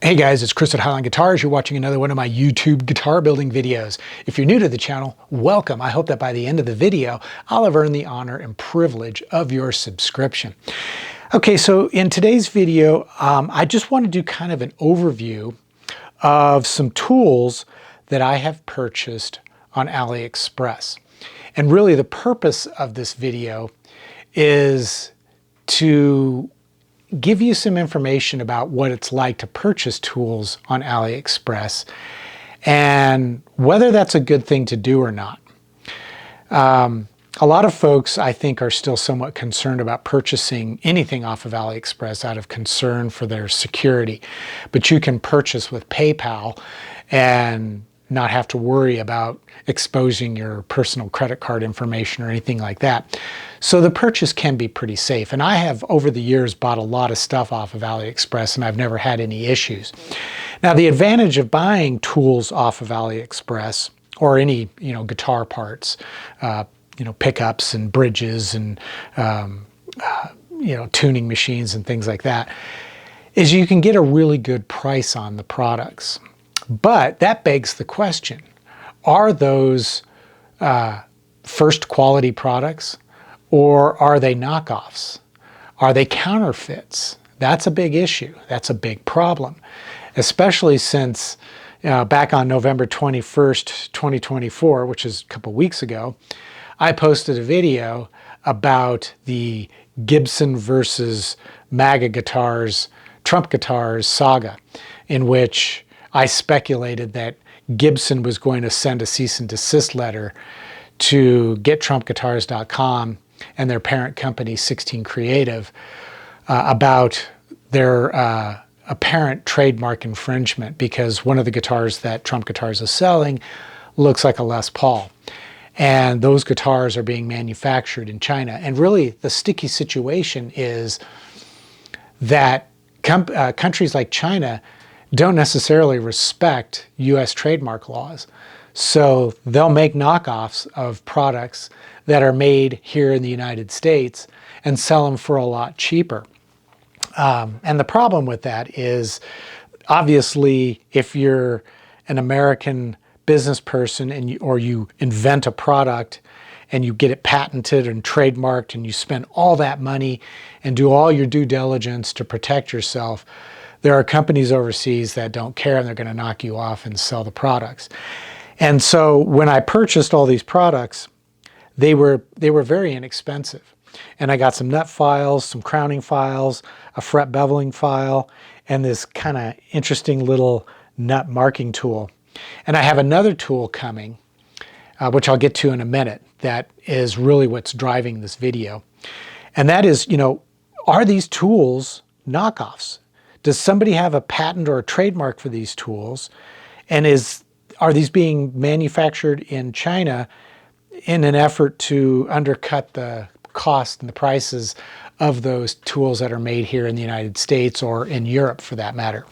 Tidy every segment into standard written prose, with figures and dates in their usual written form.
Hey guys, it's Chris at Highline Guitars. You're watching another one of my YouTube guitar building videos. If you're new to the channel, welcome. I hope that by the end of the video, I'll have earned the honor and privilege of your subscription. Okay, so in today's video, I just want to do kind of an overview of some tools that I have purchased on AliExpress. And really the purpose of this video is to give you some information about what it's like to purchase tools on AliExpress and whether that's a good thing to do or not. A lot of folks, I think, are still somewhat concerned about purchasing anything off of AliExpress out of concern for their security. But you can purchase with PayPal and not have to worry about exposing your personal credit card information or anything like that. So the purchase can be pretty safe. And I have, over the years, bought a lot of stuff off of AliExpress, and I've never had any issues. Now, the advantage of buying tools off of AliExpress, or any, guitar parts, pickups and bridges and, tuning machines and things like that, is you can get a really good price on the products. But that begs the question, are those first quality products, or are they knockoffs? Are they counterfeits? That's a big issue. That's a big problem, especially since back on November 21st, 2024, which is a couple weeks ago, I posted a video about the Gibson versus MAGA guitars, Trump guitars saga, in which I speculated that Gibson was going to send a cease and desist letter to GetTrumpGuitars.com and their parent company 16 Creative about their apparent trademark infringement, because one of the guitars that Trump Guitars is selling looks like a Les Paul. And those guitars are being manufactured in China. And really the sticky situation is that countries like China don't necessarily respect US trademark laws. So they'll make knockoffs of products that are made here in the United States and sell them for a lot cheaper. And the problem with that is, obviously, if you're an American business person or you invent a product and you get it patented and trademarked and you spend all that money and do all your due diligence to protect yourself, there are companies overseas that don't care, and they're going to knock you off and sell the products. And so when I purchased all these products, they were very inexpensive. And I got some nut files, some crowning files, a fret beveling file, and this kind of interesting little nut marking tool. And I have another tool coming, which I'll get to in a minute, that is really what's driving this video. And that is, are these tools knockoffs? Does somebody have a patent or a trademark for these tools? And are these being manufactured in China in an effort to undercut the cost and the prices of those tools that are made here in the United States or in Europe, for that matter?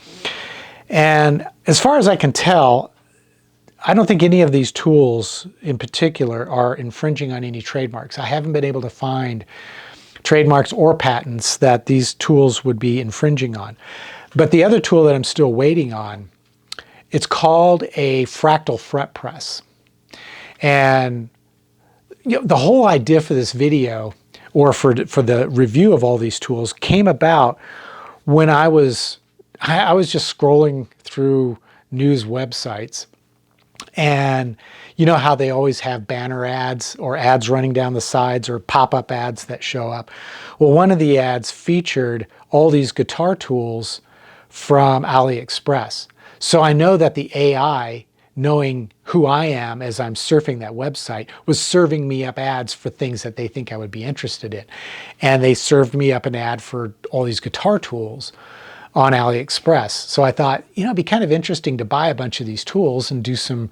And as far as I can tell, I don't think any of these tools in particular are infringing on any trademarks. I haven't been able to find trademarks or patents that these tools would be infringing on. But the other tool that I'm still waiting on, it's called a fractal fret press. And the whole idea for this video, or for the review of all these tools, came about when I was just scrolling through news websites. And you know how they always have banner ads or ads running down the sides or pop-up ads that show up? Well, one of the ads featured all these guitar tools from AliExpress. So I know that the AI, knowing who I am as I'm surfing that website, was serving me up ads for things that they think I would be interested in. And they served me up an ad for all these guitar tools on AliExpress. So I thought, it'd be kind of interesting to buy a bunch of these tools and do some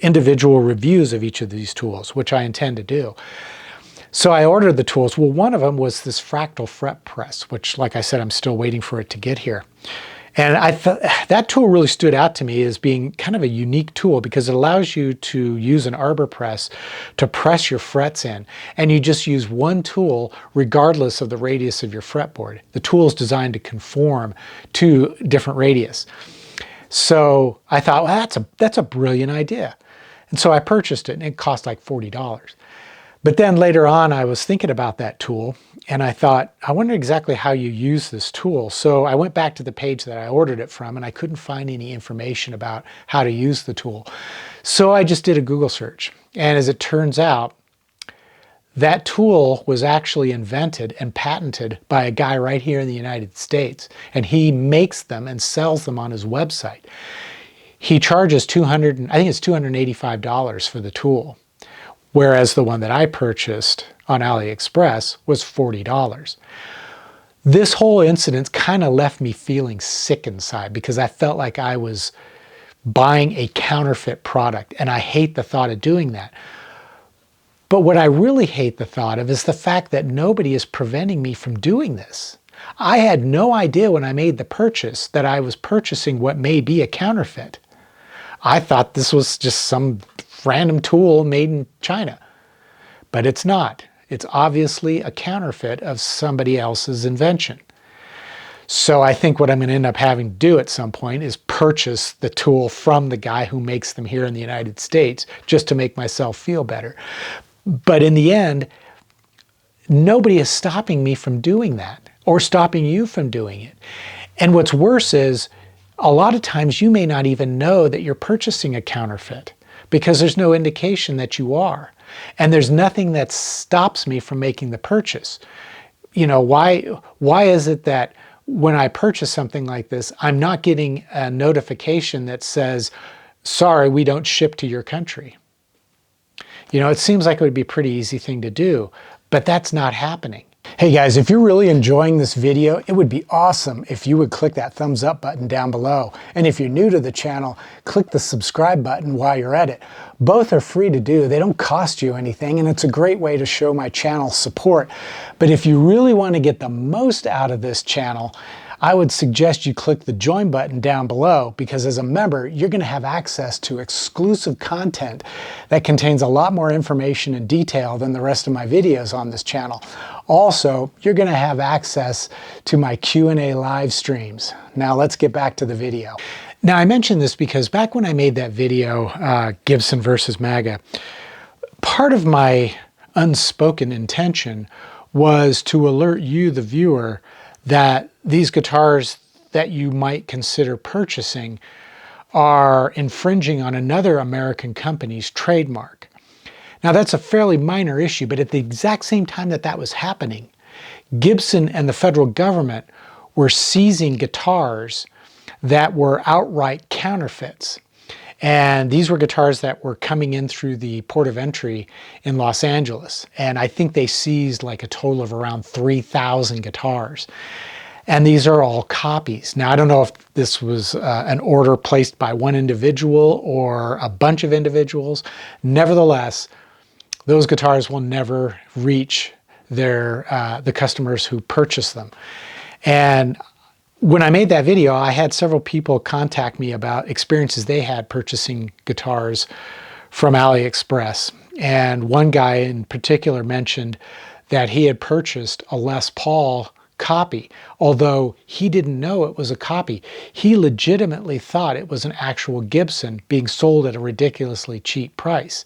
individual reviews of each of these tools, which I intend to do. So I ordered the tools. Well, one of them was this fractal fret press, which, like I said, I'm still waiting for it to get here. And I thought that tool really stood out to me as being kind of a unique tool because it allows you to use an arbor press to press your frets in. And you just use one tool regardless of the radius of your fretboard. The tool is designed to conform to different radius. So I thought, well, that's a brilliant idea. And so I purchased it, and it cost like $40. But then later on, I was thinking about that tool, and I thought, I wonder exactly how you use this tool. So I went back to the page that I ordered it from, and I couldn't find any information about how to use the tool. So I just did a Google search. And as it turns out, that tool was actually invented and patented by a guy right here in the United States. And he makes them and sells them on his website. He charges I think it's $285 for the tool, whereas the one that I purchased on AliExpress was $40. This whole incident kind of left me feeling sick inside because I felt like I was buying a counterfeit product, and I hate the thought of doing that. But what I really hate the thought of is the fact that nobody is preventing me from doing this. I had no idea when I made the purchase that I was purchasing what may be a counterfeit. I thought this was just some random tool made in China, but it's not. It's obviously a counterfeit of somebody else's invention. So I think what I'm going to end up having to do at some point is purchase the tool from the guy who makes them here in the United States just to make myself feel better. But in the end, nobody is stopping me from doing that or stopping you from doing it. And what's worse is a lot of times you may not even know that you're purchasing a counterfeit because there's no indication that you are. And there's nothing that stops me from making the purchase. You know, why is it that when I purchase something like this, I'm not getting a notification that says, sorry, we don't ship to your country? You know, it seems like it would be a pretty easy thing to do, but that's not happening. Hey guys, if you're really enjoying this video, it would be awesome if you would click that thumbs up button down below. And if you're new to the channel, click the subscribe button while you're at it. Both are free to do. They don't cost you anything, and it's a great way to show my channel support. But if you really want to get the most out of this channel, I would suggest you click the join button down below, because as a member, you're going to have access to exclusive content that contains a lot more information and detail than the rest of my videos on this channel. Also, you're going to have access to my Q&A live streams. Now let's get back to the video. Now I mentioned this because back when I made that video, Gibson versus MAGA, part of my unspoken intention was to alert you, the viewer, that these guitars that you might consider purchasing are infringing on another American company's trademark. Now that's a fairly minor issue, but at the exact same time that that was happening, Gibson and the federal government were seizing guitars that were outright counterfeits. And these were guitars that were coming in through the port of entry in Los Angeles. And I think they seized like a total of around 3,000 guitars. And these are all copies. Now, I don't know if this was an order placed by one individual or a bunch of individuals. Nevertheless, those guitars will never reach the customers who purchase them. And when I made that video, I had several people contact me about experiences they had purchasing guitars from AliExpress. And one guy in particular mentioned that he had purchased a Les Paul copy, although he didn't know it was a copy. He legitimately thought it was an actual Gibson being sold at a ridiculously cheap price.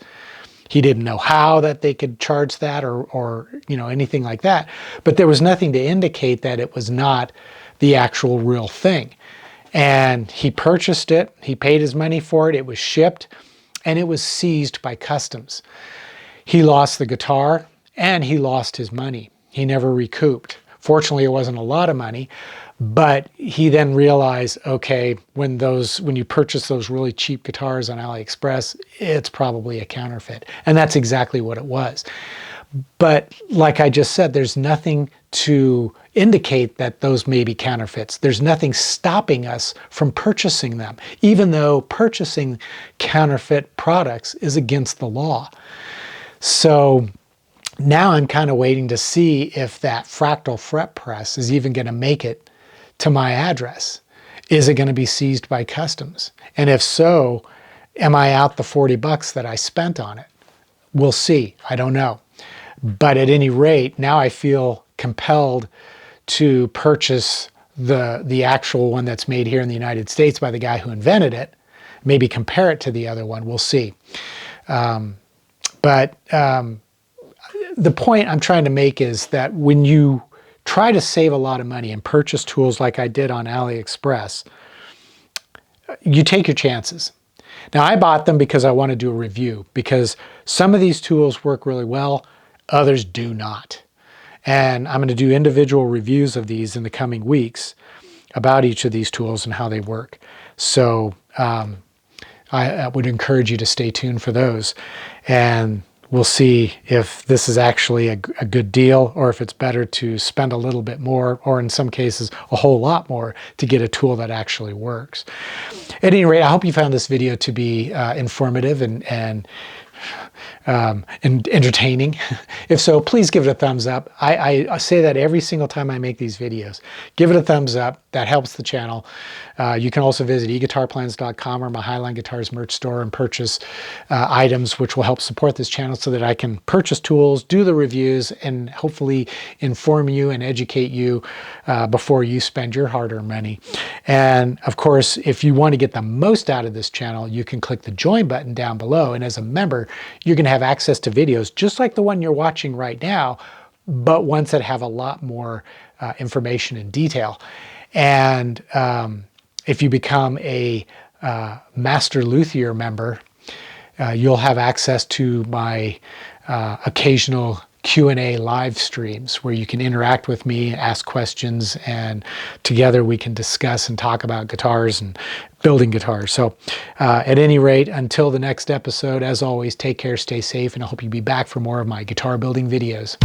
He didn't know how that they could charge that or you know, anything like that. But there was nothing to indicate that it was not the actual real thing. And he purchased it, he paid his money for it, it was shipped, and it was seized by customs. He lost the guitar and he lost his money. He never recouped. Fortunately, it wasn't a lot of money, but he then realized, okay, when you purchase those really cheap guitars on AliExpress, it's probably a counterfeit. And that's exactly what it was. But like I just said, there's nothing to indicate that those may be counterfeits. There's nothing stopping us from purchasing them, even though purchasing counterfeit products is against the law. So now I'm kind of waiting to see if that fractal fret press is even going to make it to my address. Is it going to be seized by customs? And if so, am I out the 40 bucks that I spent on it? We'll see. I don't know. But at any rate, now I feel compelled to purchase the actual one that's made here in the United States by the guy who invented it. Maybe compare it to the other one. We'll see. But the point I'm trying to make is that when you try to save a lot of money and purchase tools like I did on AliExpress, you take your chances. Now, I bought them because I want to do a review, because some of these tools work really well, others do not. And I'm going to do individual reviews of these in the coming weeks about each of these tools and how they work. So I would encourage you to stay tuned for those. And we'll see if this is actually a good deal, or if it's better to spend a little bit more, or in some cases, a whole lot more to get a tool that actually works. At any rate, I hope you found this video to be informative and entertaining. If so, please give it a thumbs up. I say that every single time I make these videos. Give it a thumbs up. That helps the channel. You can also visit eguitarplans.com or my Highline Guitars merch store and purchase items which will help support this channel so that I can purchase tools, do the reviews, and hopefully inform you and educate you before you spend your hard-earned money. And of course, if you want to get the most out of this channel, you can click the join button down below. And as a member, you're going to have access to videos just like the one you're watching right now, but ones that have a lot more information and detail. And if you become a Master Luthier member, you'll have access to my occasional Q&A live streams where you can interact with me, ask questions, and together we can discuss and talk about guitars and building guitars. So at any rate, until the next episode, as always, take care, stay safe, and I hope you'll be back for more of my guitar building videos.